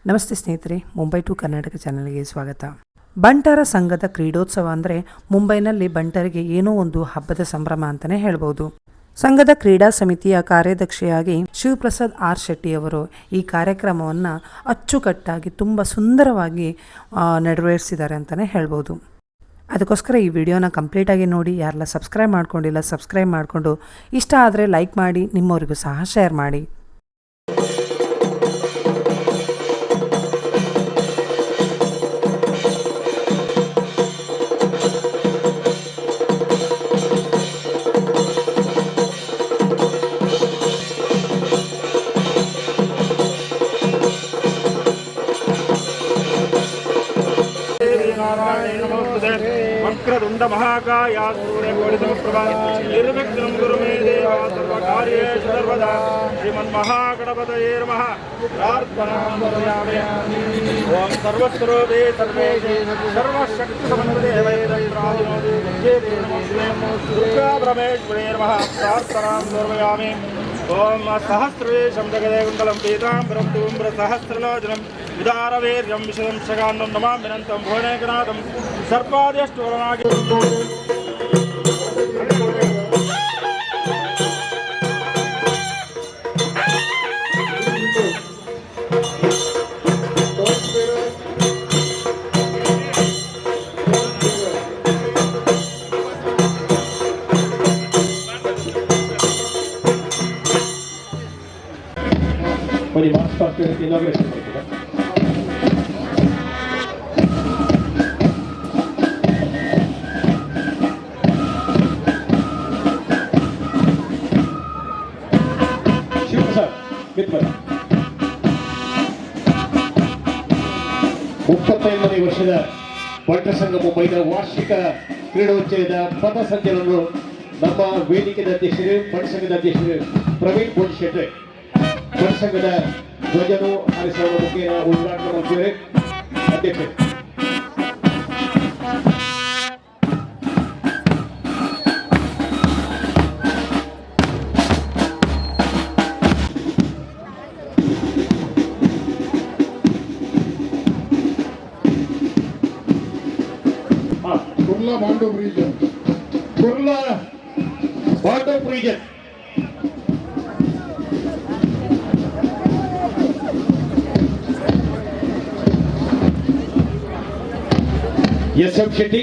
ನಮಸ್ತೆ ಸ್ನೇಹಿತರೆ, ಮುಂಬೈ ಟು ಕರ್ನಾಟಕ ಚಾನಲ್ಗೆ ಸ್ವಾಗತ. ಬಂಟರ ಸಂಘದ ಕ್ರೀಡೋತ್ಸವ ಅಂದರೆ ಮುಂಬೈನಲ್ಲಿ ಬಂಟರಿಗೆ ಏನೋ ಒಂದು ಹಬ್ಬದ ಸಂಭ್ರಮ ಅಂತಲೇ ಹೇಳ್ಬೋದು. ಸಂಘದ ಕ್ರೀಡಾ ಸಮಿತಿಯ ಕಾರ್ಯದರ್ಶಿಯಾಗಿ ಶಿವಪ್ರಸಾದ್ ಆರ್ ಶೆಟ್ಟಿ ಅವರು ಈ ಕಾರ್ಯಕ್ರಮವನ್ನು ಅಚ್ಚುಕಟ್ಟಾಗಿ ತುಂಬ ಸುಂದರವಾಗಿ ನೆರವೇರಿಸಿದ್ದಾರೆ ಅಂತಲೇ ಹೇಳ್ಬೋದು. ಅದಕ್ಕೋಸ್ಕರ ಈ ವಿಡಿಯೋನ ಕಂಪ್ಲೀಟಾಗಿ ನೋಡಿ. ಯಾರೆಲ್ಲ ಸಬ್ಸ್ಕ್ರೈಬ್ ಮಾಡ್ಕೊಂಡಿಲ್ಲ ಸಬ್ಸ್ಕ್ರೈಬ್ ಮಾಡಿಕೊಂಡು, ಇಷ್ಟ ಆದರೆ ಲೈಕ್ ಮಾಡಿ, ನಿಮ್ಮವರಿಗೂ ಸಹ ಶೇರ್ ಮಾಡಿ. वक्रतुंड महाकाय सूर्यकोटिसमप्रभा निर्विघ्नं कुरु मे देव सर्वकार्येषु सर्वदा श्रीमन्महागणपतये नमः. प्रार्थनां समर्पयामि. ओं सर्वस्वरूपे सर्वेशे सर्वशक्तिसमन्विते दुर्गा परमेश्वरे नमः. प्रार्थनां समर्पयामि. ओं सहस्रवेशं जगदेकुण्डलं पीताम्बरं धूम्रसहस्रलोचनं उदारवीर्यं विशदं शगान्नं नमाम्यनन्तं भुवनेकनाथं सर्पाद्यष्टोरनागे. Poi rimasto anche perché lo avresti fatto. Shivaprasad ಮಿತ್ರರ 35ನೇ ವರ್ಷದ ಬಂಟರ ಸಂಘ ಮುಂಬೈನ ವಾರ್ಷಿಕ ಕ್ರೀಡೋತ್ಸವದ ಪಥಸಂಚಲನವನ್ನು ನಮ್ಮ ವೇದಿಕೆಯ ಅಧ್ಯಕ್ಷರು ಬಂಟರ ಸಂಘದ ಅಧ್ಯಕ್ಷರು ಪ್ರವೀಣ್ ಬೋಧಿಶೆಟ್ಟಿ ಸಂಘದ ಧ್ವಜನು ಹಾರಿಸುವ ಮುಖೇನ ಉದ್ಘಾಟನೆ ಮಾಡ್ತಿದ್ದಾರೆ. ಅಧ್ಯಕ್ಷ ಕುರ್ಲಾ ಬಾಂಡೋವ್ region SF Shetty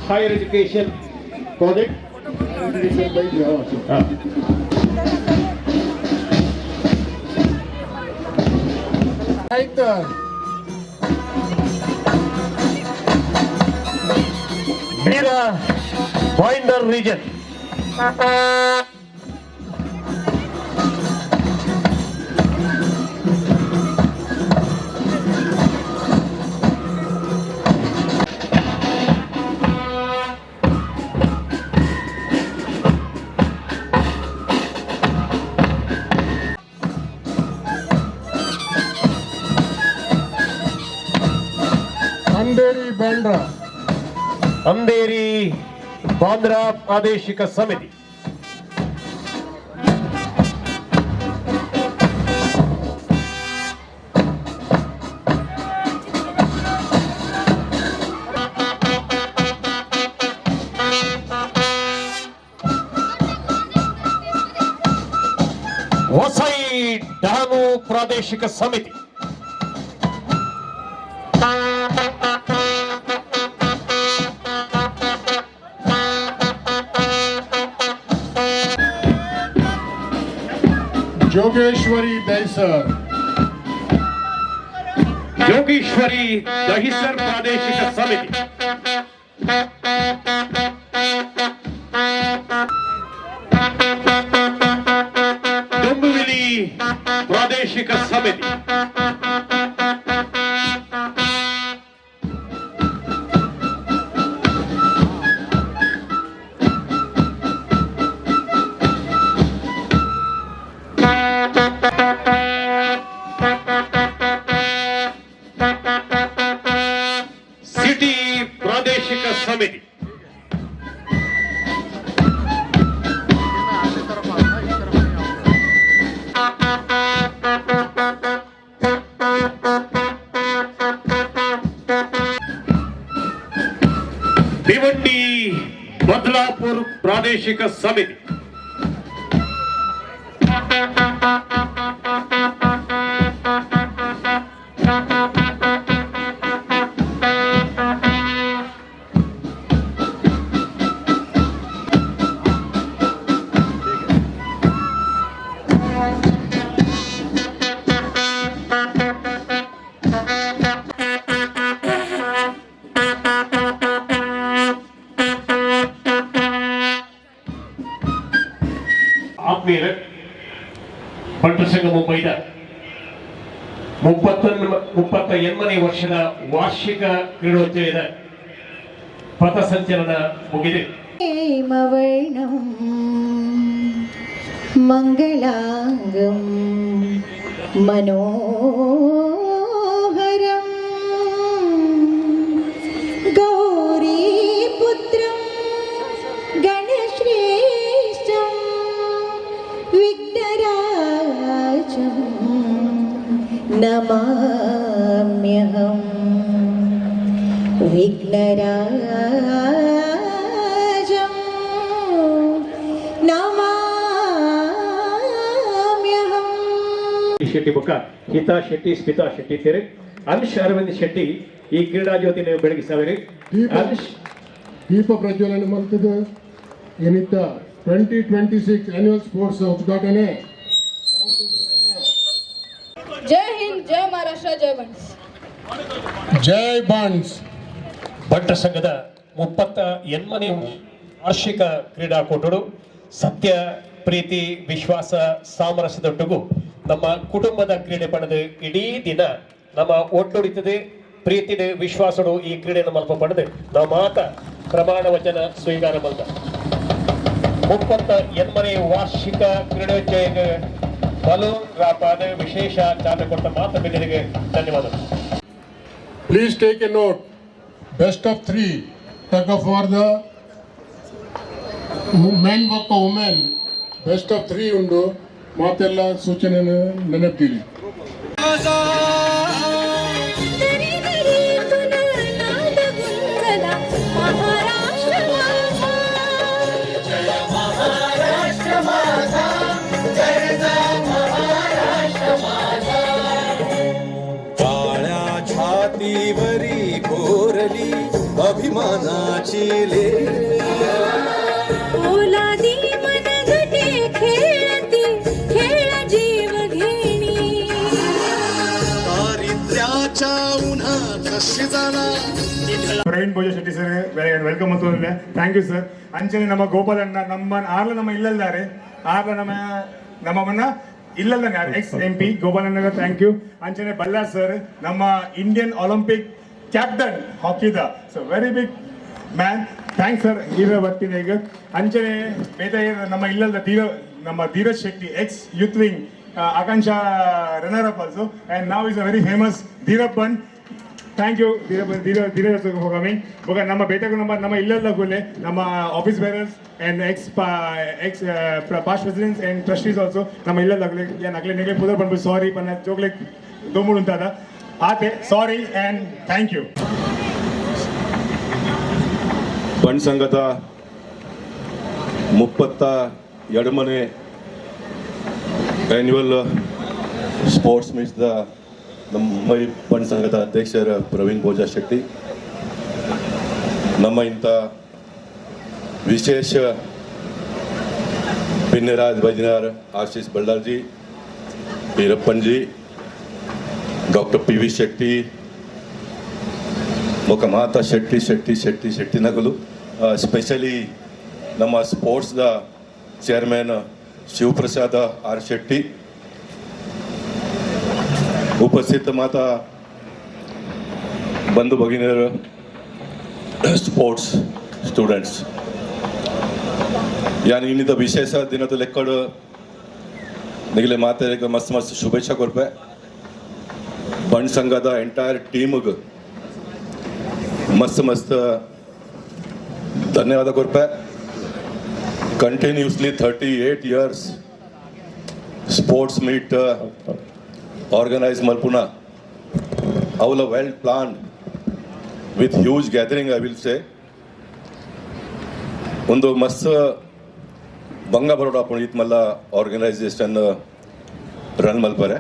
Higher Education Project. Mira Binder Region. Andheri Bandra प्रादेशिक समिति. वसई डहाणू प्रादेशिक समिति. जोगेश्वरी दहिसर प्रादेशिक समिति. डोंबिवली प्रादेशिक समिति. सिटी प्रादेशिक समिति. भिवंडी बदलापुर प्रादेशिक समिति ಆತ್ಮೀಯರೇ, ಬಂಟರ ಸಂಘ ಮುಂಬೈದ 38ನೇ ವರ್ಷದ ವಾರ್ಷಿಕ ಕ್ರೀಡೋತ್ಸವದ ಪಥಸಂಚಲನ ಮುಗಿದಿದೆ. हेमवर्णं मङ्गलाङ्गं मनोहरं गौरीपुत्रं गणश्रेष्ठं विघ्नराजं नमाम्यहं विघ्नराजं नमाम्यहं. ಶೆಟ್ಟಿ ಬುಕ್ಕ ಹಿತಾ ಶೆಟ್ಟಿ ಸ್ಮಿತಾ ಶೆಟ್ಟಿ ತೇರೆ ಅಂಶ್ ಅರವಿಂದ್ ಶೆಟ್ಟಿ ಈ ಕ್ರೀಡಾ ಜ್ಯೋತಿನ ಬೆಳಗಿಸವರಿ. ಅಂಶ್ ದೀಪ ಪ್ರಜ್ವಲನೆ ಮಾಡ್ತದ ಏನಿತ್ತ 2026 ಆನ್ಯುವಲ್ ಸ್ಪೋರ್ಟ್ಸ್ ಉದ್ಘಾಟನೆ. जय हिंद, जय महाराष्ट्र, जय बंस. ಜೈ ಬಾಂಡ್ಸ್. ಬಂಟರ ಸಂಘದ 38ನೇ ವಾರ್ಷಿಕ ಕ್ರೀಡಾಕೂಟಗಳು ಸತ್ಯ, ಪ್ರೀತಿ, ವಿಶ್ವಾಸ, ಸಾಮರಸ್ಯದೊಟ್ಟಿಗೂ ನಮ್ಮ ಕುಟುಂಬದ ಕ್ರೀಡೆ ಪಡೆದು ಇಡೀ ದಿನ ನಮ್ಮ ಒಟ್ಟೊಡಿತದೆ ಪ್ರೀತಿದೆ ವಿಶ್ವಾಸಡು ಈ ಕ್ರೀಡೆಯನ್ನು ಮಲ್ಪ ಪಡೆದು ನಾವು ಮಾತ ಪ್ರಮಾಣ ವಚನ ಸ್ವೀಕಾರ ಬಂದ 38ನೇ ವಾರ್ಷಿಕ ಕ್ರೀಡೋತ್ಸವ ಬಲು ರಾಪಾದ ವಿಶೇಷ ಚಾಲನೆ ಕೊಟ್ಟ ಮಾತ ಬೆನ್ನಿಗೆ ಧನ್ಯವಾದಗಳು. Please take a note. Best of 3 tug of war the men ಒಬ್ಬ ವುಮೆನ್ ಬೆಸ್ಟ್ ಆಫ್ 3 ಉಂಡು ಮಾತೆಲ್ಲ ಸೂಚನೆ ನೆನಪಿಡಿ. काळ्या छातीवरी कोरली अभिमानाची ओलादी मनगटे खेळती खेळ जीव घेणी. दारिद्र्याच्या उन्हात शिजाला ಪ್ರವೀಣ್ ಭೋಜ ಶೆಟ್ಟಿ ಸರ್ ವೆಲ್ಕಮ್ ಅಂತ ಥ್ಯಾಂಕ್ ಯು ಸರ್. ಅಂಚನೆ ನಮ್ಮ ಗೋಪಾಲ್ ಅಣ್ಣ ಆರ್ಲ ನಮ್ಮ ಇಲ್ಲಲ್ದಾರೆ ಆರ್ಲ ನಮ್ಮನ್ನ ಇಲ್ಲಲ್ದಾನೆ ಎಕ್ಸ್ MP ಗೋಪಾಲ್ ಅಣ್ಣಗ ಥ್ಯಾಂಕ್ ಯು. ಅಂಚನೆ ಬಲ್ಲಾರ್ ಸರ್ ನಮ್ಮ ಇಂಡಿಯನ್ ಒಲಿಂಪಿಕ್ ಕ್ಯಾಪ್ಟನ್ ಹಾಕಿದ so very big man thanks sir. ಈಗ ಬರ್ತೀನಿ ಈಗ ಅಂಚನೆ ಬೇತ ನಮ್ಮ ಇಲ್ಲದ ನಮ್ಮ Dheeraj Shetty ex youth wing ಆಕಾಂಕ್ಷಾ runner up also and now is a very famous Dheerappan. Thank you Dheeraj ಹೋಗಮಿ ಬೊಕ ನಮ್ಮ ಬೇಟೆಗೂ ನಮ್ಮ ಇಲ್ಲದ ಕೂಲೆ ನಮ್ಮ office bearers and X past presidents and trustees also ನಮ್ಮ ಇಲ್ಲದ ನಗಲೆ ನೆಗಲೆ ಪುದರ್ ಬಂದ್ಬಿಟ್ಟು ಸಾರಿ ಪನ್ನ ಜೋಗ್ಲೆ ದೋಮುಡು ಅಂತಾದ ಆತೆ ಸಾರಿ ಅಂಡ್ ಥ್ಯಾಂಕ್ ಯು. ಬಣ್ ಸಂಘದ 32ನೇ ಆನ್ಯುವಲ್ ಸ್ಪೋರ್ಟ್ಸ್ ಮೀಟ್ಸ್ದ ನಮ್ಮ ಬಣ್ ಸಂಘದ ಅಧ್ಯಕ್ಷರ ಪ್ರವೀಣ್ ಭೋಜ ಶೆಟ್ಟಿ, ನಮ್ಮ ಇಂಥ ವಿಶೇಷ ಪಿನ್ನರಾಜ್ ಬೈದಿನಾರ್, ಆಶೀಶ್ ಬಳ್ಳಾರ್ಜಿ, ವೀರಪ್ಪನ್ಜಿ, ಡಾಕ್ಟರ್ PV ಶೆಟ್ಟಿ, ಮೊಕಮಾತ ಶೆಟ್ಟಿ ನಗಲು, ಸ್ಪೆಷಲಿ ನಮ್ಮ ಸ್ಪೋರ್ಟ್ಸ್ದ ಚೇರ್ಮನ್ ಶಿವಪ್ರಸಾದ R ಶೆಟ್ಟಿ, ಉಪಸ್ಥಿತ ಮಾತಾ ಬಂಧು ಭಗಿನಿಯರು, ಸ್ಪೋರ್ಟ್ಸ್ ಸ್ಟೂಡೆಂಟ್ಸ್, यानी ಇನ್ನಿದ್ದ ವಿಶೇಷ ದಿನದ ಲೆಕ್ಕಡು ನಿಗಲೆ ಮಾತಾಡಿಗೆ ಮಸ್ತ್ ಶುಭೇಚ್ಛಾ ಕೊಡ್ಪೆ. ಬಣ್ ಸಂಘದ ಎಂಟೈರ್ ಟೀಮ್ಗೆ ಮಸ್ತ್ ಧನ್ಯವಾದ ಕೊಡ್ಪೆ. Continuously 38 years sports meet organise ಮಲ್ಪುನ ಅವಲ well planned with huge gathering I will say ಒಂದು ಮಸ್ತ್ ಬಂಗ ಬರೋಡ ಪುಣೀತ್ ಮಲ್ಲ ಆರ್ಗನೈಸೇಷನ್ ರನ್ ಮಲ್ಪರೆ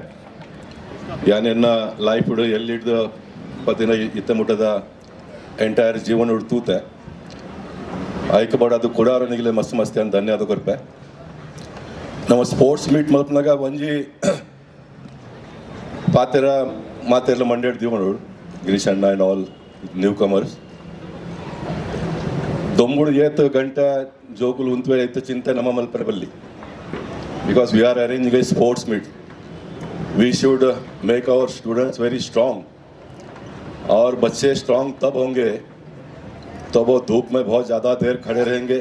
ಯಾನೆನ್ನ ಲೈಫ್ ಹಿಡು ಎಲ್ಲಿಡ್ದು ಪತಿನ ಇತ್ತ ಮುಟ್ಟದ ಎಂಟೈರ್ ಜೀವನ ಹಿಡು ತೂತೆ ಆಯ್ಕೆ ಅದು ಕೊಡಾರನಿಗೆ ಮಸ್ತ್ ಮಸ್ತ್ ಅಂತ ಧನ್ಯವಾದ ಕೊರ್ಪೆ ನಮ್ಮ ಸ್ಪೋರ್ಟ್ಸ್ ಮೀಟ್ ಮಲ್ಪನಾಗ ಒಂಜಿ ಪಾತೆರ ಮಾತೆಲ್ಲ ಮಂಡ್ಯಡ್ ದೀವನು ಗಿರೀಶ್ ಅಣ್ಣ ಆ್ಯಂಡ್ ಆಲ್ ನ್ಯೂ ಕಮರ್ಸ್ ದೊಂಬುಡು ಏತು ಗಂಟೆ ಜೋಗುಲು ಉಂತ್ವೆ ಐತೆ ಚಿಂತೆ ನಮ್ಮ ಮಲ್ಪರೆ ಬಲ್ಲಿ because we are arranging a sports meet we should make our students very strong और बच्चे स्ट्रांग तब होंगे तो वो धूप में बहुत ज़्यादा देर खड़े रहेंगे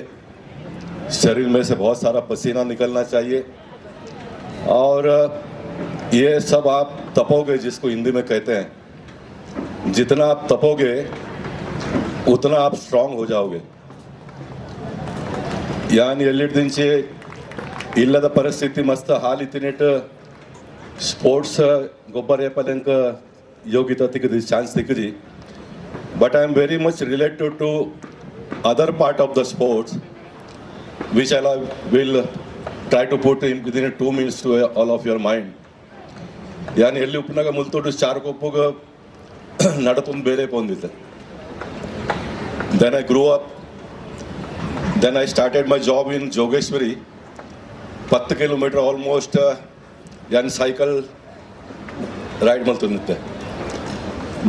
शरीर में से बहुत सारा पसीना निकलना चाहिए और ये सब आप तपोगे जिसको हिंदी में कहते हैं जितना आप तपोगे उतना आप स्ट्रांग हो जाओगे यानी एलिट दिन से इल्लद परिस्थिति मस्त हाल इतने स्पोर्ट्स गोबर पर्यंत योग्यता तिकदी चांस तिकदी but I am very much related to other part of the sports which I will try to put in within 2 minutes to all of your mind यानी एल्ली उपनाग मुल्तोटु चार कोपुग नडतुंद बेरे पोंदिते then I grow up then I started my job in Jogeshwari 10 kilometer almost यानी साइकिल राइड मल्तुंदित्ते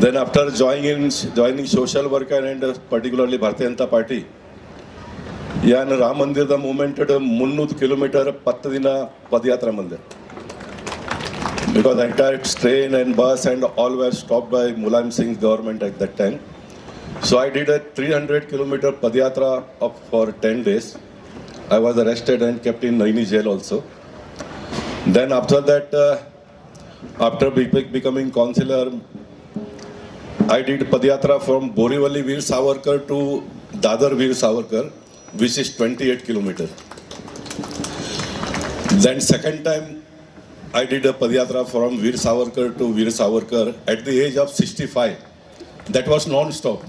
then after joining social worker and particularly Bharatiya Janata party यानी राम मंदिर द मूवमेंट 300 kilometer 10 दिन पदयात्रा मंदिर बिकॉज एंटायर ट्रेन एंड बस and all where stopped bye Mulayam Singh government at that time so I did a 300 kilometer padyatra for 10 days I was arrested and kept in Naini jail also. Then after that, after becoming councillor, I did Padyatra from Borivali Veer Savarkar to Dadar Veer Savarkar, which is 28 kilometer. Then second time, I did a Padyatra from Veer Savarkar to Veer Savarkar at the age of 65. That was non-stop,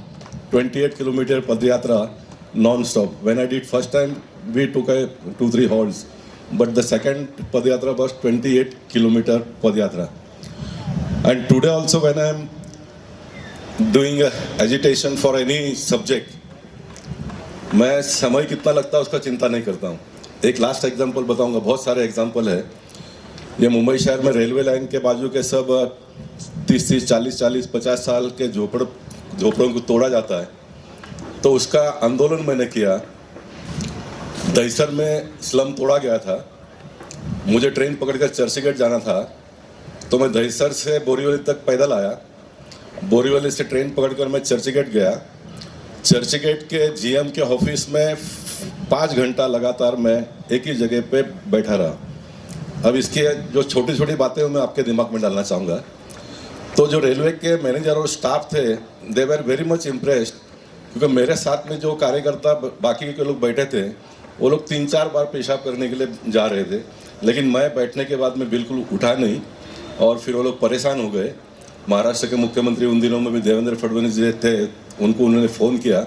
28 kilometer Padyatra non-stop. When I did first time, we took a 2-3 halts. But the second Padyatra was 28 kilometer Padyatra. And today also when I am doing agitation for any subject, मैं समय कितना लगता है उसका चिंता नहीं करता हूँ. एक लास्ट एग्जांपल बताऊँगा, बहुत सारे एग्जांपल है. ये मुंबई शहर में रेलवे लाइन के बाजू के सब 30-30, 40-40, 50 साल के झोपड़ों को तोड़ा जाता है. तो उसका आंदोलन मैंने किया. दहीसर में स्लम तोड़ा गया था. मुझे ट्रेन पकड़कर चर्चगेट जाना था तो मैं दहीसर से बोरीवली तक पैदल आया. बोरीवली से ट्रेन पकड़कर मैं चर्चगेट गया. चर्चगेट के जीएम के ऑफिस में 5 घंटा लगातार मैं एक ही जगह पे बैठा रहा. अब इसके जो छोटी छोटी बातें मैं आपके दिमाग में डालना चाहूँगा. तो जो रेलवे के मैनेजर और स्टाफ थे, दे वर वेरी मच इम्प्रेस्ड, क्योंकि मेरे साथ में जो कार्यकर्ता बाकी के लोग बैठे थे वो लोग 3-4 बार पेशाब करने के लिए जा रहे थे, लेकिन मैं बैठने के बाद में बिल्कुल उठा नहीं. और फिर वो लोग परेशान हो गए. महाराष्ट्र के मुख्यमंत्री उन दिनों में भी देवेंद्र फडणवीस जी थे, उनको उन्होंने फ़ोन किया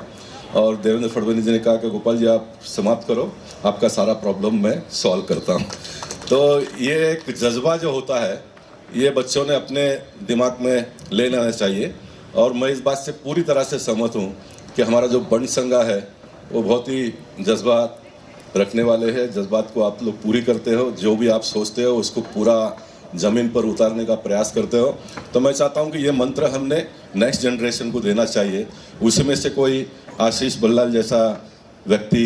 और देवेंद्र फडणवीस जी ने कहा कि गोपाल जी आप समाप्त करो, आपका सारा प्रॉब्लम मैं सॉल्व करता हूँ. तो ये एक जज्बा जो होता है ये बच्चों ने अपने दिमाग में ले लेना चाहिए. और मैं इस बात से पूरी तरह से सहमत हूँ कि हमारा जो बंड संघा है वो बहुत ही जज्बात रखने वाले हैं. जज्बात को आप लोग पूरी करते हो, जो भी आप सोचते हो उसको पूरा ज़मीन पर उतारने का प्रयास करते हो. तो मैं चाहता हूं कि ये मंत्र हमने नेक्स्ट जनरेशन को देना चाहिए. उसी में से कोई आशीष बल्लाल जैसा व्यक्ति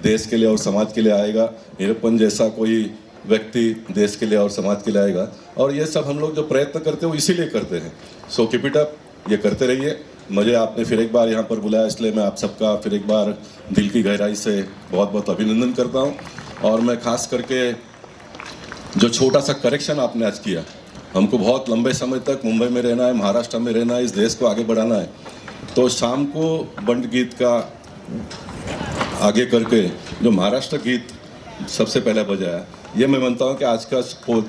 देश के लिए और समाज के लिए आएगा, हीरप्पन जैसा कोई व्यक्ति देश के लिए और समाज के लिए आएगा. और ये सब हम लोग जो प्रयत्न करते हो इसीलिए करते हैं. सो कीप इट अप, ये करते रहिए. मुझे आपने फिर एक बार यहाँ पर बुलाया, इसलिए मैं आप सबका फिर एक बार दिल की गहराई से बहुत बहुत अभिनंदन करता हूँ. और मैं खास करके जो छोटा सा करेक्शन आपने आज किया, हमको बहुत लंबे समय तक मुंबई में रहना है, महाराष्ट्र में रहना है, इस देश को आगे बढ़ाना है. तो शाम को बंड गीत का आगे करके जो महाराष्ट्र गीत सबसे पहले बजाया, ये मैं मानता हूँ कि आज का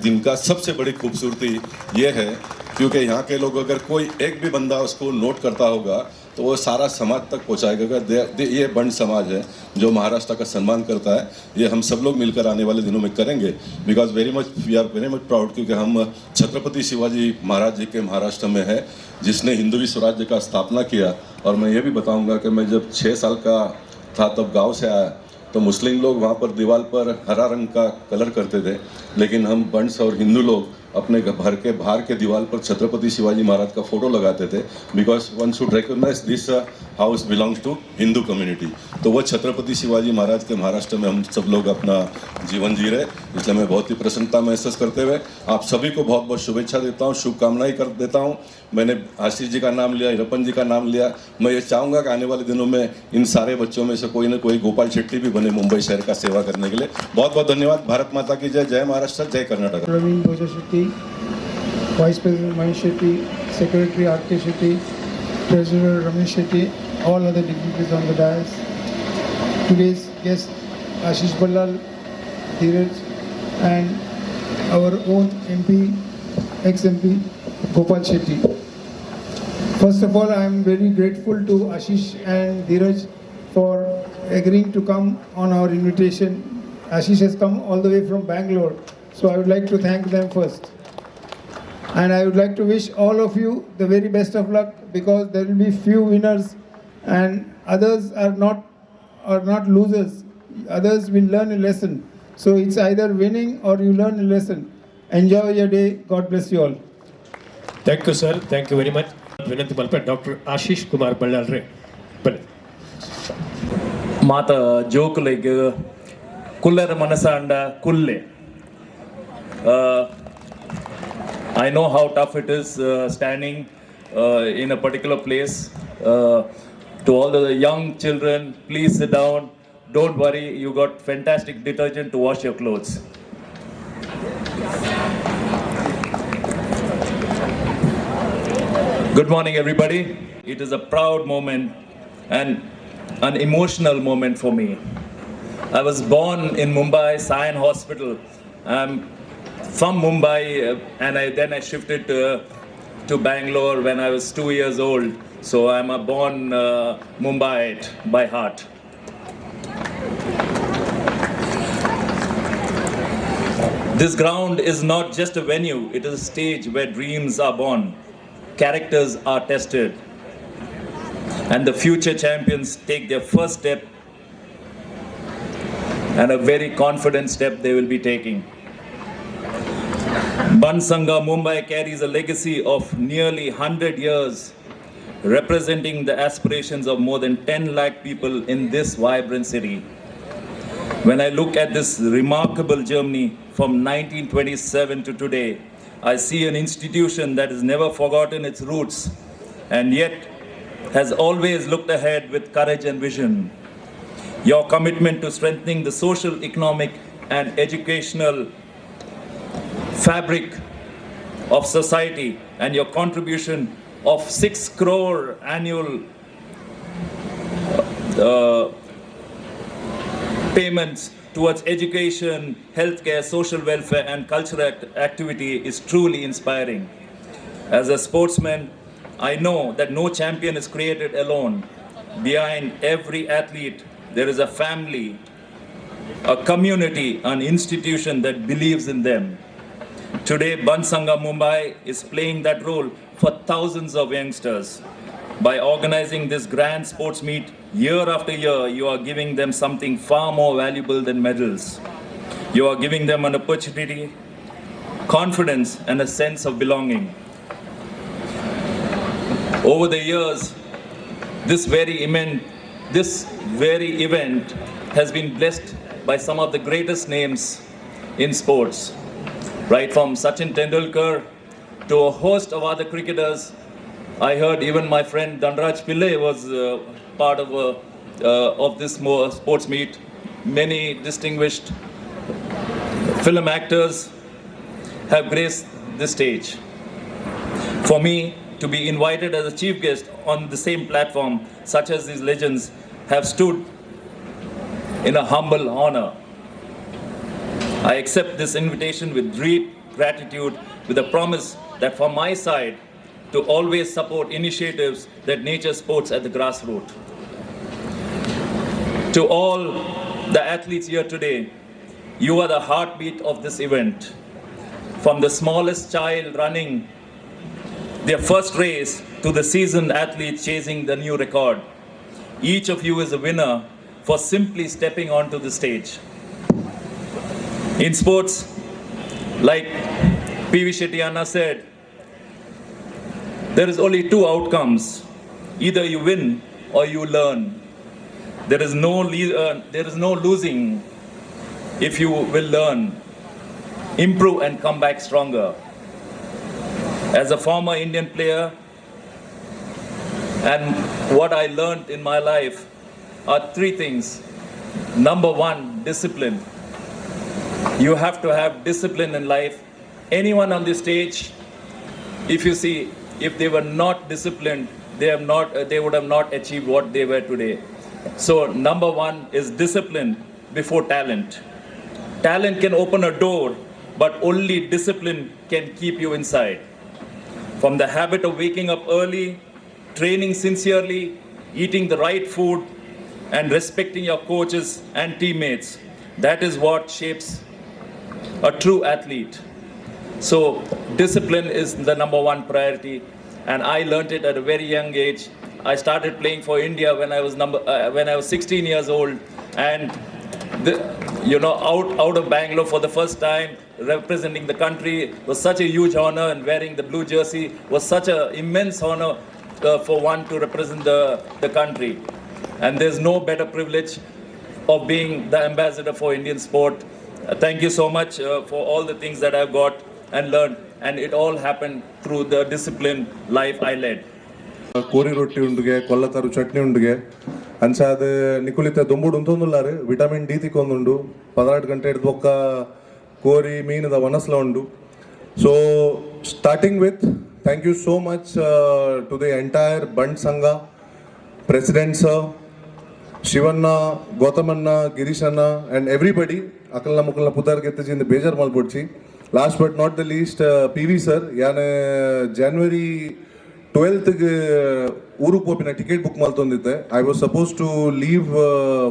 दिन का सबसे बड़ी खूबसूरती ये है क्योंकि यहाँ के लोग अगर कोई एक भी बंदा उसको नोट करता होगा तो वो सारा समाज तक पहुँचाएगा। ये बंड समाज है जो महाराष्ट्र का सम्मान करता है। ये हम सब लोग मिलकर आने वाले दिनों में करेंगे, because we are very much proud, क्योंकि हम छत्रपति शिवाजी महाराज जी के महाराष्ट्र में है जिसने हिंदवी स्वराज्य का स्थापना किया। और मैं ये भी बताऊंगा कि मैं जब 6 साल का था तब गांव से आया तो मुस्लिम लोग वहाँ पर दीवार पर हरा रंग का कलर करते थे, लेकिन हम बंट्स और हिंदू लोग अपने घर के बाहर के दीवार पर छत्रपति शिवाजी महाराज का फोटो लगाते थे, because one should recognise this house belongs to Hindu community. तो वो छत्रपति शिवाजी महाराज के महाराष्ट्र में हम सब लोग अपना जीवन जी रहे, इसलिए मैं बहुत ही प्रसन्नता महसूस करते हुए आप सभी को बहुत बहुत शुभेच्छा देता हूँ, शुभकामनाएं कर देता हूँ। मैंने आशीष जी का नाम लिया, हिरप्पन जी का नाम लिया। मैं ये चाहूँगा कि आने वाले दिनों में इन सारे बच्चों में से कोई ना कोई गोपाल शेट्टी भी बने मुंबई शहर का सेवा करने के लिए। बहुत बहुत धन्यवाद। भारत माता की जय। जय महाराष्ट्र, जय Karnataka. Praveen Bhoja Shetty, Vice President Manish Shetty, Secretary R.K. Shetty, Treasurer Ramesh Shetty, all other dignitaries on the dais. Today's guest Ashish Ballal, Dheeraj, and our own MP, ex-MP Gopal Shetty. First of all, I am very grateful to Ashish and Dheeraj for agreeing to come on our invitation. Ashish has come all the way from Bangalore, so I would like to thank them first. And I would like to wish all of you the very best of luck, because there will be few winners and others are not losers. Others will learn a lesson. So it's either winning or you learn a lesson. Enjoy your day. God bless you all. Thank you sir, thank you very much. ವಿನಂತಿ ಮಲ್ಪ doctor Ashish Kumar ಬಳ್ಳಾಲ್ರೆ ಬನ್ನಿ. ಮಾತ ಜೋಕುಲೆಗ್ ಕುಲ್ಲರ ಮನಸ ಅಂಡ ಕುಲ್ಲೆ. I know how tough it is standing in a particular place. To all the young children, please sit down. Don't worry, you got fantastic detergent to wash your clothes. Good morning, everybody. It is a proud moment and an emotional moment for me. I was born in Mumbai, Sion Hospital. I'm from Mumbai, and then I shifted to Bangalore when I was 2 years old. So I'm a born Mumbaiite by heart. This ground is not just a venue, it is a stage where dreams are born, characters are tested, and the future champions take their first step, and a very confident step they will be taking. Bansanga Mumbai carries a legacy of nearly 100 years, representing the aspirations of more than 10 lakh people in this vibrant city. When I look at this remarkable journey from 1927 to today, I see an institution that has never forgotten its roots and yet has always looked ahead with courage and vision. Your commitment to strengthening the social, economic, and educational fabric of society and your contribution of 6 crore annual payments towards education, healthcare, social welfare, and cultural activity is truly inspiring. As a sportsman, I know that no champion is created alone. Behind every athlete, there is a family, a community, an institution that believes in them. Today, Bansanga Mumbai is playing that role for thousands of youngsters. By organizing this grand sports meet year after year, you are giving them something far more valuable than medals. You are giving them an opportunity, confidence, and a sense of belonging. Over the years, this very event has been blessed by some of the greatest names in sports, right from Sachin Tendulkar to a host of other cricketers. I heard even my friend Dhanraj Pillai was part of this sports meet. Many distinguished film actors have graced this stage. For me to be invited as a chief guest on the same platform, such as these legends have stood in a humble honor. I accept this invitation with deep gratitude, with a promise that from my side to always support initiatives that nature sports at the grassroots. To all the athletes here today, you are the heartbeat of this event. From the smallest child running their first race to the seasoned athlete chasing the new record, each of you is a winner for simply stepping onto the stage. In sports, like P.V. Shetty said, there is only two outcomes. Either you win or you learn. There is no losing if you will learn, improve and come back stronger. As a former Indian player, and what I learned in my life are three things. Number one, discipline. You have to have discipline in life. Anyone on this stage, if you see, if they were not disciplined, they would have not achieved what they were today. So number one is discipline before talent. Talent can open a door, but only discipline can keep you inside. From the habit of waking up early, training sincerely, eating the right food, and respecting your coaches and teammates, that is what shapes a true athlete. So discipline is the number one priority, and I learned it at a very young age. I started playing for India when I was 16 years old, and out of Bangalore for the first time, representing the country was such a huge honor, and wearing the blue jersey was such an immense honor for one to represent the country. And there's no better privilege of being the ambassador for Indian sport. Thank you so much for all the things that I've got and learned, and it all happened through the disciplined life I led. ಕೋರಿ ರೊಟ್ಟಿ ಉಂಡುಗೆ ಕೊಲ್ಲತರು ಚಟ್ನಿ ಉಂಡುಗೆ ಅಂಚಾದ ನಿಕುಲಿತ ದೊಂಬುಡು ಉಂತೊಂದುಲ್ಲಾರು ವಿಟಮಿನ್ ಡಿ ತಿಕ್ಕೊಂದುಂಡು 16 ಗಂಟೆ ಹಿಡಿದು ಒಕ್ಕ ಕೋರಿ ಮೀನದ ವನಸ್ಲ ಉಂಡು. So starting with thank you so much to the entire Bunt Sangha, president sir, Shivanna, Gautamanna, Girishanna and everybody ಅಕಲ್ನ ಮುಕ್ಕಲ್ನ ಪುತ್ತಾರ್ಗೆ ಎತ್ತಿಜಿಂದ ಬೇಜಾರು ಮಲ್ಪೊಡ್ಚಿ. Last but not the least ಪಿ.ವಿ. ಸರ್, ಯಾನು ಜಾನ್ವರಿ 12th ಊರಿಗೆ ಹೋಪಿನ ಟಿಕೆಟ್ ಬುಕ್ ಮಾಡ್ತೊಂದಿದ್ದೆ. I was suppose to leave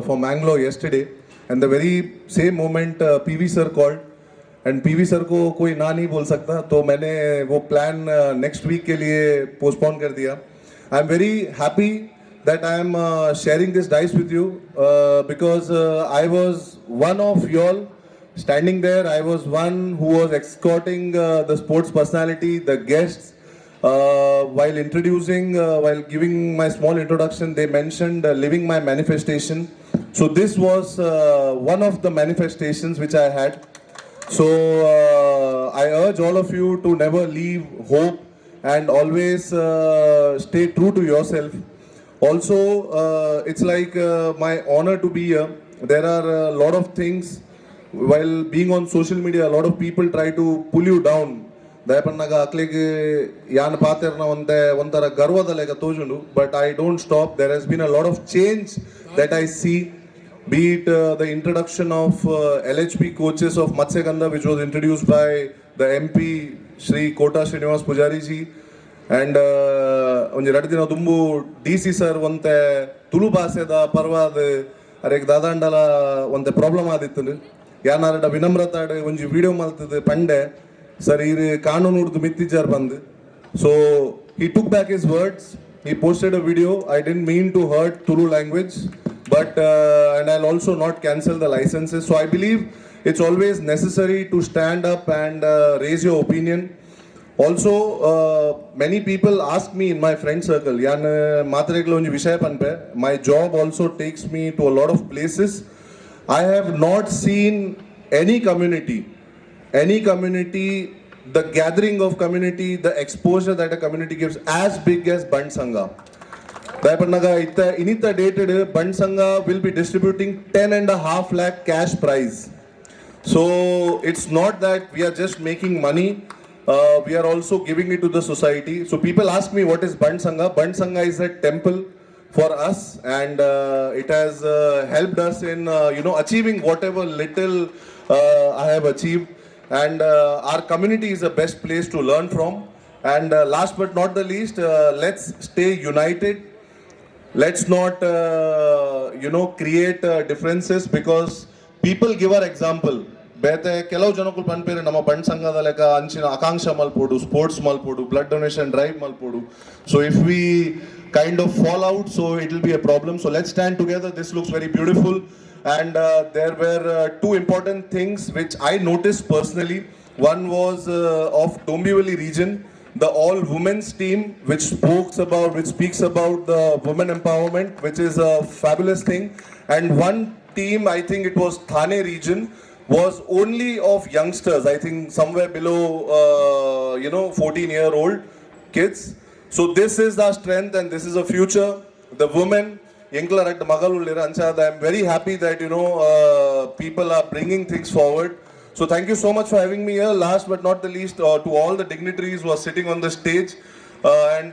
for Mangalore yesterday, and the very same moment PV sir called, and PV sir को कोई ना नहीं बोल सकता, तो मैंने वो प्लान नेक्स्ट वीक के लिए पोस्टपोन कर दिया. आई am very happy that I am sharing this dice with you because I was one of y'all standing there. I was one who was escorting the sports personality, the guests. While giving my small introduction, they mentioned living my manifestation. So this was one of the manifestations which I had. So I urge all of you to never leave hope and always stay true to yourself. Also, it's like my honor to be here. There are a lot of things, while being on social media, a lot of people try to pull you down. ದಯಪನ್ನಾಗ ಅಕ್ಲಿಗೆ ಯಾನ್ ಪಾತೆರ್ನ ಒಂಥರ ಗರ್ವದ ಲೆಕ್ಕ ತೋಜುಂಡು, but I don't stop. There has been a lot of change that I see, be it the introduction of LHP coaches of Matsyagandha, which was introduced by the MP Shri Kota Srinivas Pujari ji, and onje radina dumbu DC sir onte Tulu ಭಾಷೆದ ಪರ್ವಾದ ಅರೆಕ್ ದಾದಾಂಡಲ ಒಂತೆ problem ಆದಿತ್ತು. ಯಾನಾರಡ ವಿನಮ್ರತಾಡ ಒಂಜಿ video ಮಲ್ತದ ಪಂಡೆ sir ಇರು ಕಾನೂನು ಉರ್ದು ಮಿತ್ತಿಜಾರ್ ಬಂದು. So he took back his words. He posted a video. I didn't mean to hurt Tulu language, but and I'll also not cancel the licenses. So I believe it's always necessary to stand up and raise your opinion. Also, many people ask me in my friend circle, yan matreglo onji vishaya panpe. My job also takes me to a lot of places. I have not seen any community, the gathering of community, the exposure that a community gives as big as Band Sangha. Dayapannaga inita dated Band Sangha will be distributing 10.5 lakh cash prize. So it's not that we are just making money, we are also giving it to the society. So people ask me, what is Band Sangha? Band Sangha is a temple for us, and it has helped us in achieving whatever little I have achieved. And our community is the best place to learn from. And last but not the least, let's stay united. Let's not, create differences, because people give our example. ಬೇತೆ ಕೆಲವು ಜನಕ್ಕೂ ಪನ್ಪೇರೆ ನಮ್ಮ ಬಂಡ್ ಸಂಘದ ಲೆಕ್ಕ ಅಂಚಿನ ಆಕಾಂಕ್ಷ ಮಲ್ಪೋಡು, sports ಮಲ್ಪೋಡು, ಬ್ಲಡ್ ಡೊನೇಷನ್ ಡ್ರೈವ್ ಮಲ್ಪೋಡು. So if we kind of fall out, so it will be a problem. So let's stand together. This looks very beautiful. And there were two important things which I noticed personally. One was of Dombivli region, the all women's team, which speaks about the women empowerment, which is a fabulous thing. And one team, I think it was Thane region, was only of youngsters. I think somewhere below 14-year-old kids. So this is our strength and this is a future. The women, I'm very happy that people are bringing things forward. So thank you so much for having me here. Last but not the least, to all the dignitaries who are sitting on the stage, and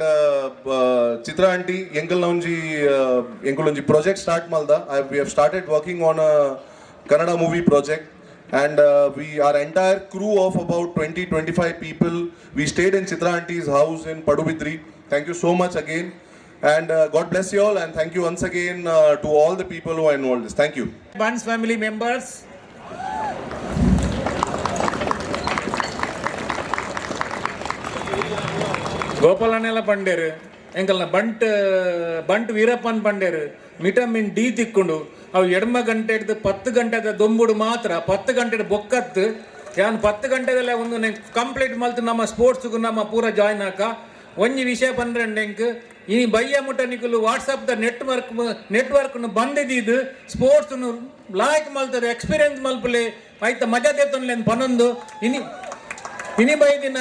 Chitra aunty, Yenkalonji project start malda. We have started working on a Kannada movie project, and our entire crew of about 20-25 people, we stayed in Chitra auntie's house in Padubidri. Thank you so much again, and God bless you all, and thank you once again to all the people who are involved in this. Thank you. Buns family members, ಗೋಪಾಲನೆಲ್ಲ ಪಂಡೇರು ಎಂಕಲ್ನ ಬಂಟ್ ವೀರಪ್ಪನ್ ಪಂಡೇರು vitamin D ತಿಕ್ಕೊಂಡು ಅವು ಎಡಮ ಗಂಟೆ ಹಿಡಿದು 10 ಗಂಟೆದ ದೊಂಬುಡು ಮಾತ್ರ 10 ಗಂಟೆ ಬೊಕ್ಕತ್ತು ಯಾನ್ 10 ಗಂಟೆದಲ್ಲ ಒಂದು ಕಂಪ್ಲೀಟ್ ಮಲ್ತು ನಮ್ಮ ಸ್ಪೋರ್ಟ್ಸ್ಗೂ ನಮ್ಮ ಪೂರ ಜಾಯ್ನ್ ಆಕ ಒಂಜಿ ವಿಷಯ ಪಂಡ್ರೆಂಡೆಂಕ್ ಇನಿ ಬಯ್ಯ ಮುಟ್ಟ ನಿಕುಲು ವಾಟ್ಸಪ್ದ ನೆಟ್ವರ್ಕ್ನು ಬಂದಿದ್ದು ಸ್ಪೋರ್ಟ್ಸ್ನು ಲಾಯ್ಕ್ ಮಲ್ತದೆ ಎಕ್ಸ್ಪೀರಿಯನ್ಸ್ ಮಲ್ಪಲೆ ಆಯ್ತ ಮಜಾ ದೇತನ್ಲೇನು ಪನೊಂದು ಇನಿ ಬೈದಿನ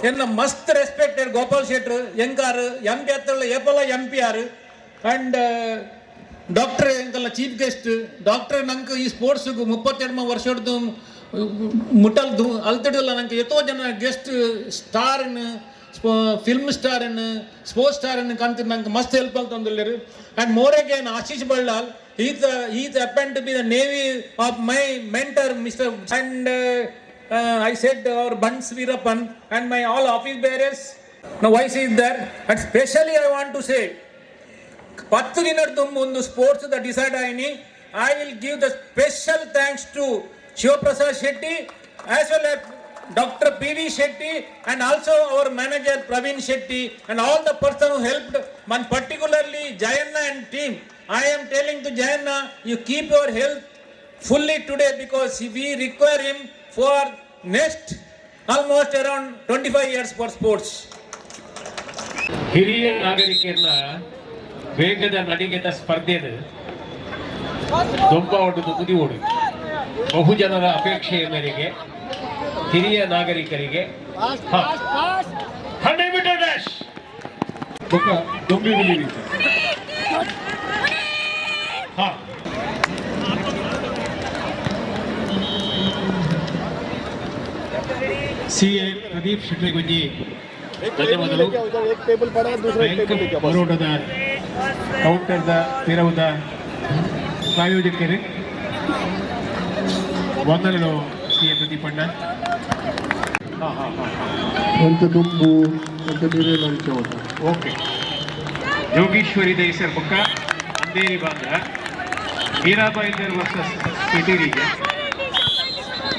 ಎನ್ನ ಮಸ್ತ್ ರೆಸ್ಪೆಕ್ಟೆಡ್ ಗೋಪಾಲ್ ಶೆಟ್ರು ಎಂಕಾರು MP ಹತ್ತಲ್ಲ ಏಪಲ MP ಆರು ಅಂಡ್ ಡಾಕ್ಟರ್ ಎಂಕಲ್ಲ ಚೀಫ್ ಗೆಸ್ಟ್ ಡಾಕ್ಟರ್ ನಂಗೆ ಈ ಸ್ಪೋರ್ಟ್ಸ್ಗೂ 32 ವರ್ಷದ್ದು ಮುಟ್ಟಲ್ದು ಅಲ್ತಡಲ್ಲ ನಂಗೆ ಎಷ್ಟೋ ಜನ ಗೆಸ್ಟ್ ಸ್ಟಾರ್ನ ಫಿಲ್ಮ್ ಸ್ಟಾರ್ನ ಸ್ಪೋರ್ಟ್ಸ್ ಸ್ಟಾರ್ನ ಕಂತು ನಂಗೆ ಮಸ್ತ್ ಹೆಲ್ಪ್ ಅಂತಂದಿಲ್ಲರು. And more again Ashish Ballal is happen to be the navy of my mentor mister and I said our Buns Veerappan and my all office bearers. Now why is there? And specially I want to say, 10 ದಿನದ ಮುಂದೆ sports ದ decide ಆಯ್ನಿ. I will give the special thanks to Shivaprasad Shetty as well as Dr. PV Shetty and also our manager Praveen Shetty and all the person who helped, and particularly Jayanna and team. I am telling to Jayanna, you keep your health fully today because we require him for next almost around 25 years for sports. ಹಿರಿಯ ನಾಗರಿಕರನ್ನ ವೇಗದ ನಡಿಗೆದ ಸ್ಪರ್ಧೆಯನ್ನು ದೊಂಬ ಹೊಡೆದು ಮುದಿ ಓಡಿ ಬಹುಜನರ ಅಪೇಕ್ಷೆಯ ಮೇರೆಗೆ ಹಿರಿಯ ನಾಗರಿಕರಿಗೆ 100 meter dash Dombivli CA Pradeep ಶೆಟ್ರಿಗುಂಜಿ ಧನ್ಯವಾದಗಳು. ಬರೋಡದ ಕೌಂಟರ್ದ ತೆರವುದ ಪ್ರಾಯೋಜಕರು ವಂದನೆಗಳು CA ಪ್ರದೀಪ್ ಅಣ್ಣ. ಅಂತ ದುಂಬು ಅಂತ ನೀರೇನು ಅಂಚೋದು. ಓಕೆ ಯೋಗೀಶ್ವರಿ ದೈಸರ್ ಬೊಕ್ಕ Andheri Bandra ಮೀರಾಬಾಯಿದರ್ versus city region,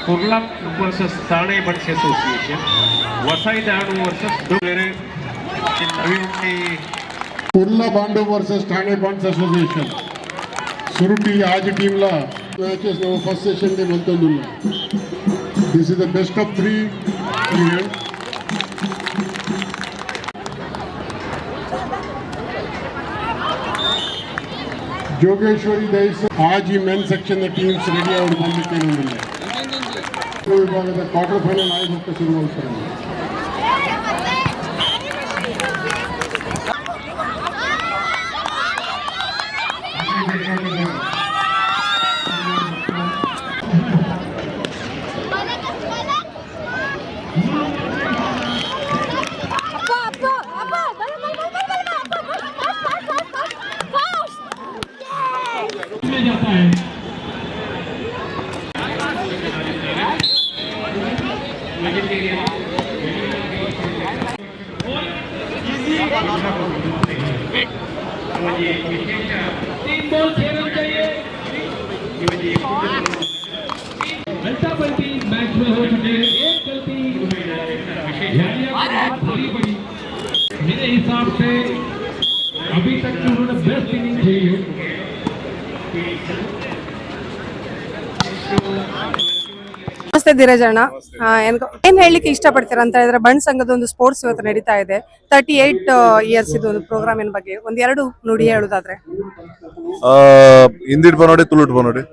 ಕುರ್ಲಂ versus Thane buns association, Vasai ದಾಣು versus Kurla बांडव versus Thane bonds association सुरुटी आज टीमला मॅचेस फर्स्ट सेशन मध्ये म्हणतो. This is the best of 3 event. Jogeshwari दईस आज ही main section teams ready out ಮಾಡಲಿಕ್ಕೆ ಬಂದಿಲ್ಲ. ವಿಭಾಗದ ಕ್ವಾರ್ಟರ್ ಫೈನಲ್ ಆಯೋಜಕ ಶುರು ಮಾಡ್ತಾರೆ. vegetarian मैच में हो चुके हैं, एक गलती भारी पड़ी। मेरे हिसाब से अभी तक उन्होंने बेस्ट इनिंग खेली है। ನಮಸ್ತೆ ಧೀರಜ್ ಅಣ್ಣ. ಏನ್ ಹೇಳಲಿಕ್ಕೆ ಇಷ್ಟಪಡ್ತೀರಾ ಅಂತ ಹೇಳಿದ್ರೆ ಬಣ್ ಸಂಘದ ಒಂದು ಸ್ಪೋರ್ಟ್ಸ್ ಇವತ್ತು ನಡೀತಾ ಇದೆ. 38 ಇಯರ್ಸ್ ಇದು ಒಂದು ಪ್ರೋಗ್ರಾಮಿನ ಬಗ್ಗೆ ಒಂದೆರಡು ನುಡಿ ಹೇಳುದಾದ್ರೆ. ಹಿಂದಿಡ್ ಬನೋಡಿ ತುಳುಟ್ ಬನೋಡಿ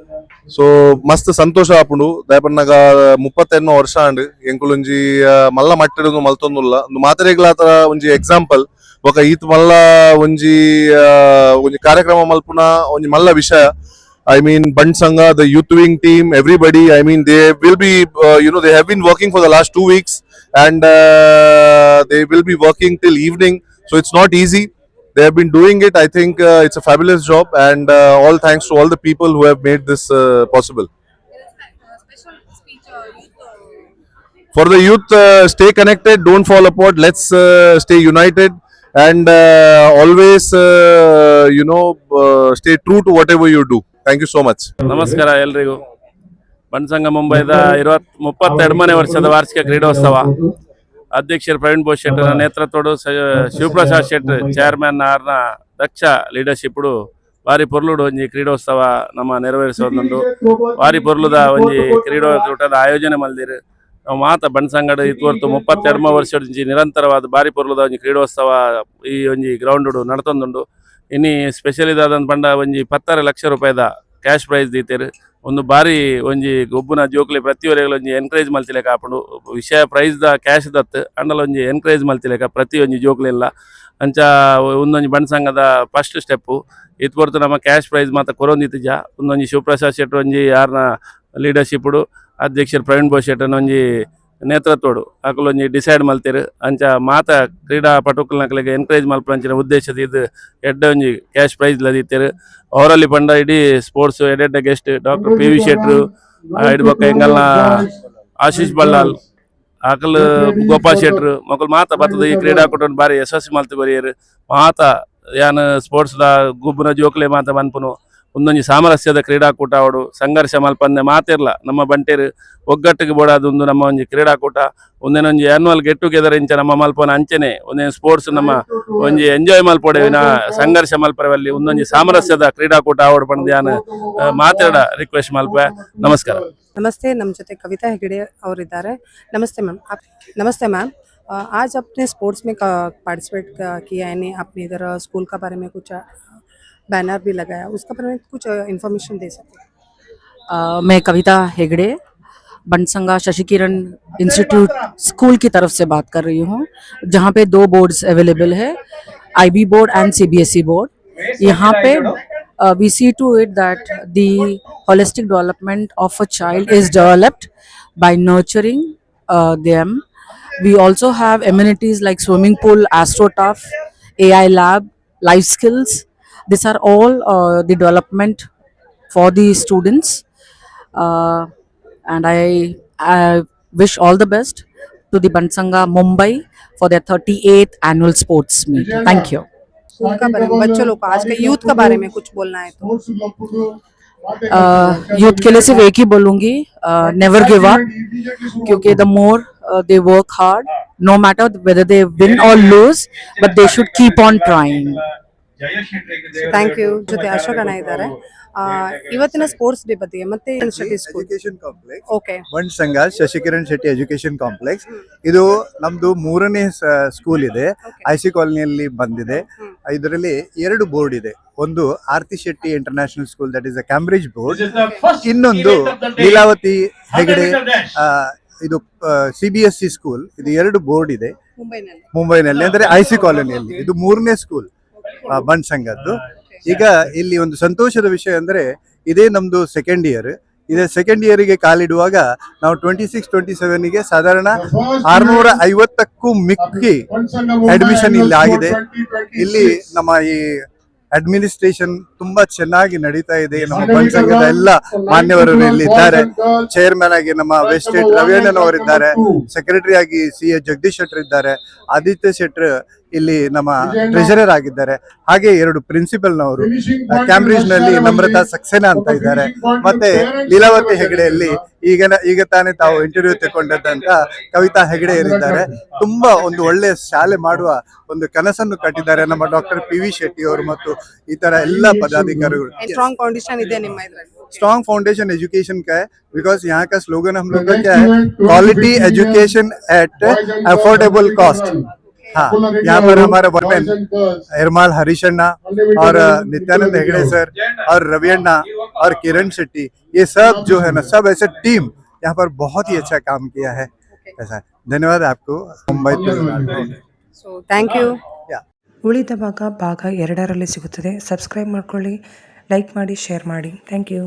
ಸೊ ಮಸ್ತ್ ಸಂತೋಷ ಆಪುಂಡು ದಾಯಪನ್ನಾಗ 38 ವರ್ಷ ಅಂಡ್ ಎಂಕುಲೊಂಜಿ ಮಲ್ಲ ಮಟ್ಟಿಡು ಮಲ್ತೊಂದುಲ್ಲ ಒಂದು ಮಾತ್ರೆಗ್ಲಾತರ ಒಂಜಿ ಎಕ್ಸಾಂಪಲ್ ಬೊಕ ಈತ್ ಮಲ್ಲ ಒಂಜಿ ಒಂಜಿ ಕಾರ್ಯಕ್ರಮ ಮಲ್ಪುನ ಒಂಜಿ ಮಲ್ಲ ವಿಷಯ. I mean, Band Sangha, the youth wing team, everybody. I mean, they will be, they have been working for the last 2 weeks, and they will be working till evening. So it's not easy. They have been doing it. I think it's a fabulous job, and all thanks to all the people who have made this possible. For the youth, stay connected, don't fall apart. Let's stay united, and always, stay true to whatever you do. Thank you so much. ನಮಸ್ಕಾರ ಎಲ್ರಿಗೂ. ಬಣ್ ಸಂಘ ಮುಂಬೈದ 32ನೇ ವರ್ಷದ ವಾರ್ಷಿಕ ಕ್ರೀಡೋತ್ಸವ ಅಧ್ಯಕ್ಷರು ಪ್ರವೀಣ್ ಬೋಸ್ ಶೆಟ್ಟರ ನೇತೃತ್ವಡು Shivaprasad Shetty chairman ಆರ್ನ ದಕ್ಷ leadership ವಾರಿ ಪೊರ್ಲುಡು ಒಂಜಿ ಕ್ರೀಡೋತ್ಸವ ನಮ್ಮ ನೆರವೇರಿಸೋದುಂಡು. ವಾರಿ ಪೊರ್ಲುದ ಒಂಜಿ ಕ್ರೀಡೋಕೂಟದ ಆಯೋಜನೆ ಮಲ್ದಿರು ನಾವು ಮಾತ ಬಣ್ ಸಂಘದ ಇದುವರೆತು 32 ವರ್ಷ ನಿರಂತರವಾದ ಬಾರಿ ಪೊರ್ಲುದ ಒಂಜಿ ಕ್ರೀಡೋತ್ಸವ ಈ ಒಂಜಿ ಗ್ರೌಂಡ್ ನಡತೊಂದುಂಡು. ಇನ್ನು ಸ್ಪೆಷಲ್ ಇದಾದಂತ ಪಂಡ ಒಂಜಿ 10 ಲಕ್ಷ ರೂಪಾಯಿದ ಕ್ಯಾಶ್ ಪ್ರೈಸ್ ದೀತೆರು. ಒಂದು ಬಾರಿ ಒಂಜಿ ಗೊಬ್ಬುನ ಜೋಕ್ಲೆ ಪ್ರತಿಯೊರೆಗಳು ಒಂಜಿ ಎನ್ಕರೇಜ್ ಮಲ್ತಿಲೆಕ ಆಪುಂಡು. ವಿಷಯ ಪ್ರೈಸ್ ದ ಕ್ಯಾಶ್ ದತ್ತು ಅಂಡಲ ಒಂಜಿ ಎನ್ಕರೇಜ್ ಮಲ್ತಿಲೆಕ ಪ್ರತಿ ಒಂಜಿ ಜೋಕ್ಲೆಲ್ಲ ಅಂಚ ಒಂದೊಂಜಿ ಬಣ್ ಸಂಘದ ಫಸ್ಟ್ ಸ್ಟೆಪ್ಪು ಇತ್ ಹೊರತು ನಮ್ಮ ಕ್ಯಾಶ್ ಪ್ರೈಸ್ ಮಾತ ಕೊರೊಂದಿತ್ತಿಜ ಒಂದೊಂಜಿ ಶಿವಪ್ರಸಾದ್ ಶೆಟ್ಟಿ ಒಂಜಿ ಯಾರನ್ನ ಲೀಡರ್ಶಿಪ್ಡು ಅಧ್ಯಕ್ಷರು ಪ್ರವೀಣ್ ಬೋಸ್ ಶೆಟ್ಟನ ಒಂಜಿ ನೇತೃತ್ವಡು ಅಕಲ್ ಒಂಜಿ ಡಿಸೈಡ್ ಮಲ್ತಿರು ಅಂಚ ಮಾತ ಕ್ರೀಡಾ ಪಟುಕಲ್ನಕ್ಲೆಗೆ ಎನ್ಕರೇಜ್ ಮಲ್ಪಂಚಿನ ಉದ್ದೇಶದ ಇದು ಎಡ್ಡ ಒಂಜಿ ಕ್ಯಾಶ್ ಪ್ರೈಸ್ ಲದೀತೆರು. ಅವರಲ್ಲಿ ಪಂಡ ಇಡೀ ಸ್ಪೋರ್ಟ್ಸ್ ಎಡ್ಡೆಡ್ಡ ಗೆಸ್ಟ್ ಡಾಕ್ಟರ್ PV ಶೆಟ್ರು ಇಡ್ ಬೊಕ್ಕ ಎಂಗಲ್ನ ಆಶೀಶ್ ಬಳ್ಳಾಲ್ ಆಕಲ್ ಗೋಪಾಲ್ ಶೆಟ್ರು ಮಕ್ಕಳು ಮಾತ ಬರ್ತದ ಈ ಕ್ರೀಡಾಕೂಟವನ್ನು ಬಾರಿ ಯಶಸ್ವಿ ಮಲ್ತು ಬರೆಯರು ಮಾತ ಯಾನ್ ಸ್ಪೋರ್ಟ್ಸ್ ದ ಗುಬ್ಬುನ ಜೋಕ್ಲೆ ಮಾತ ಮನ್ಪುನು ಒಂದೊಂಜಿ ಸಾಮರಸ್ಯದ ಕ್ರೀಡಾಕೂಟ ಅವಡು ಸಂಘರ್ಷ ಮಲ್ಪಂದೆ ಮಾತಿರ್ಲ ನಮ್ಮ ಬಂಟೇರು ಒಗ್ಗಟ್ಟಿಗೆ ಬೋಡಾದೊಂದು ನಮ್ಮ ಒಂಜಿ ಕ್ರೀಡಾಕೂಟ ಒಂದೇನೊಂಜಿ ಆನ್ಯುವಲ್ ಗೆಟ್ ಟುಗೆದರ್ ಇಂಚ ನಮ್ಮ ಮಲ್ಪನ ಅಂಚನೆ ಒಂದೇ ಸ್ಪೋರ್ಟ್ಸ್ ನಮ್ಮ ಒಂಜಿ ಎಂಜಾಯ್ ಮಲ್ಪೊಡೆವಿನ ಸಂಘರ್ಷ ಮಲ್ಪರವಲ್ಲಿ ಒಂದೊಂಜಿ ಸಾಮರಸ್ಯದ ಕ್ರೀಡಾಕೂಟ ಅವಡು ಪಂಡ ಯಾನ್ ಮಾತಾಡ ರಿಕ್ವೆಸ್ಟ್ ಮಲ್ಪೆ. ನಮಸ್ಕಾರ. ನಮಸ್ತೆ, ನಮ್ಮ ಜೊತೆ ಕವಿತಾ ಹೆಗಡೆ ಅವರಿದ್ದಾರೆ. ನಮಸ್ತೆ मैम. नमस्ते मैम. आज आपने स्पोर्ट्स में पार्टिसिपेट किया यानी आपने इधर स्कूल का बारे में कुछ बैनर भी लगाया, उसका बारे में कुछ इन्फॉर्मेशन दे सकते हैं? मैं कविता हेगड़े बण संघा शशि किरण इंस्टीट्यूट स्कूल की तरफ से बात कर रही हूँ, जहाँ पे 2 बोर्ड्स अवेलेबल है, IB board and CBSE board. यहाँ पे we see to it that the holistic development of a child is developed by nurturing them. We also have amenities like swimming pool, AstroTurf, AI lab, life skills. These are all the development for the students, and I wish all the best to the Band Sangha Mumbai for their 38th annual sports meet. Thank you. School का बारे में, बच्चों लोग को आज के youth का बारे में कुछ बोलना है तो? यूथ के लिए सिर्फ एक ही बोलूंगी, नेवर गिव अप, क्योंकि the more they work hard, no matter whether they win or lose, but they should keep on trying. Thank you. ಜೊತೆ ಅಶೋಕ್ ಅಣ್ಣ ಇದ್ದಾರೆ. ಇವತ್ತಿನ ಸ್ಪೋರ್ಟ್ಸ್ ಡೇ ಬಗ್ಗೆ ಮತ್ತೆ ಎಜುಕೇಶನ್ ಕಾಂಪ್ಲೆಕ್ಸ್ ಓಕೆ ಬಣ್ ಸಂಘ ಶಶಿಕಿರಣ್ ಶೆಟ್ಟಿ ಎಜುಕೇಶನ್ ಕಾಂಪ್ಲೆಕ್ಸ್ ಇದು ನಮ್ದು 3ನೇ ಸ್ಕೂಲ್ ಇದೆ, IC ಕಾಲೋನಿಯಲ್ಲಿ ಬಂದಿದೆ. ಇದರಲ್ಲಿ 2 ಬೋರ್ಡ್ ಇದೆ. ಒಂದು Aarti Shetty international school, that is a Cambridge board. ಇನ್ನೊಂದು ಲೀಲಾವತಿ ಹೆಗಡೆ ಇದು CBSE ಸ್ಕೂಲ್. ಇದು 2 ಬೋರ್ಡ್ ಇದೆ ಮುಂಬೈನಲ್ಲಿ, ಅಂದ್ರೆ IC ಕಾಲೋನಿಯಲ್ಲಿ. ಇದು 3ನೇ ಸ್ಕೂಲ್ ಬಣ್ ಸಂಘದ್ದು. ಈಗ ಇಲ್ಲಿ ಒಂದು ಸಂತೋಷದ ವಿಷಯ ಅಂದ್ರೆ ಇದೇ ನಮ್ದು ಸೆಕೆಂಡ್ ಇಯರ್. ಇದೇ ಸೆಕೆಂಡ್ ಇಯರ್ಗೆ ಕಾಲಿಡುವಾಗ ನಾವು 26-27ಗೆ ಸಾಧಾರಣ 650ಕ್ಕೂ ಮಿಕ್ಕಿ ಅಡ್ಮಿಷನ್ ಇಲ್ಲಿ ಆಗಿದೆ. ಇಲ್ಲಿ ನಮ್ಮ ಈ ಅಡ್ಮಿನಿಸ್ಟ್ರೇಷನ್ ತುಂಬಾ ಚೆನ್ನಾಗಿ ನಡೀತಾ ಇದೆ. ನಮ್ಮ ಬಣ್ ಸಂಘದ ಎಲ್ಲ ಮಾನ್ಯವರು ಇಲ್ಲಿ ಇದ್ದಾರೆ. ಚೇರ್ಮನ್ ಆಗಿ ನಮ್ಮ ವೆಸ್ಟೇಟ್ ರವಿಯಣ್ಣನವರಿದ್ದಾರೆ, ಸೆಕ್ರೆಟರಿ ಆಗಿ CA ಜಗದೀಶ್ ಶೆಟ್ಟರ್ ಇದ್ದಾರೆ, ಆದಿತ್ಯ ಶೆಟ್ಟರ್ ಇಲ್ಲಿ ನಮ್ಮ ಟ್ರೆಜರರ್ ಆಗಿದ್ದಾರೆ. ಹಾಗೆ 2 ಪ್ರಿನ್ಸಿಪಲ್ನವರು ಕ್ಯಾಂಬ್ರಿಡ್ಜ್ ನಲ್ಲಿ ನಮ್ರತಾ ಸಕ್ಸೇನಾ ಅಂತ ಇದ್ದಾರೆ. ಮತ್ತೆ ಲೀಲಾವತಿ ಹೆಗಡೆಯಲ್ಲಿ ಈಗ ತಾನೇ ತಾವು ಇಂಟರ್ವ್ಯೂ ತಗೊಂಡಂತ ಕವಿತಾ ಹೆಗಡೆ ಇದ್ದಾರೆ. ತುಂಬಾ ಒಂದು ಒಳ್ಳೆ ಶಾಲೆ ಮಾಡುವ ಒಂದು ಕನಸನ್ನು ಕಟ್ಟಿದ್ದಾರೆ ನಮ್ಮ ಡಾಕ್ಟರ್ PV ಶೆಟ್ಟಿ ಅವರು ಮತ್ತು ಇತರ ಎಲ್ಲ ಪದಾಧಿಕಾರಿಗಳು. ಸ್ಟ್ರಾಂಗ್ ಫೌಂಡೇಶನ್ ಇದೆ ನಿಮ್ಮ ಇದರಲ್ಲಿ. स्ट्रॉन्ग फाउंडेशन एजुकेशन का है, बिकॉज यहाँ का स्लोगन हम लोग का क्या है, quality education at affordable cost. हाँ, यहाँ पर हमारे वर्मेन हिरमाल हरीशन्ना और नित्यानंद हेगड़े सर और रवि अन्ना और किरण शेट्टी, ये सब जो है ना, सब ऐसे टीम यहाँ पर बहुत ही अच्छा काम किया है. ऐसा धन्यवाद आपको मुंबई. So thank you. ಉಳಿದ ಭಾಗ 2ರಲ್ಲಿ ಸಿಗುತ್ತದೆ. ಸಬ್ಸ್ಕ್ರೈಬ್ ಮಾಡ್ಕೊಳ್ಳಿ, ಲೈಕ್ ಮಾಡಿ, ಶೇರ್ ಮಾಡಿ. Thank you.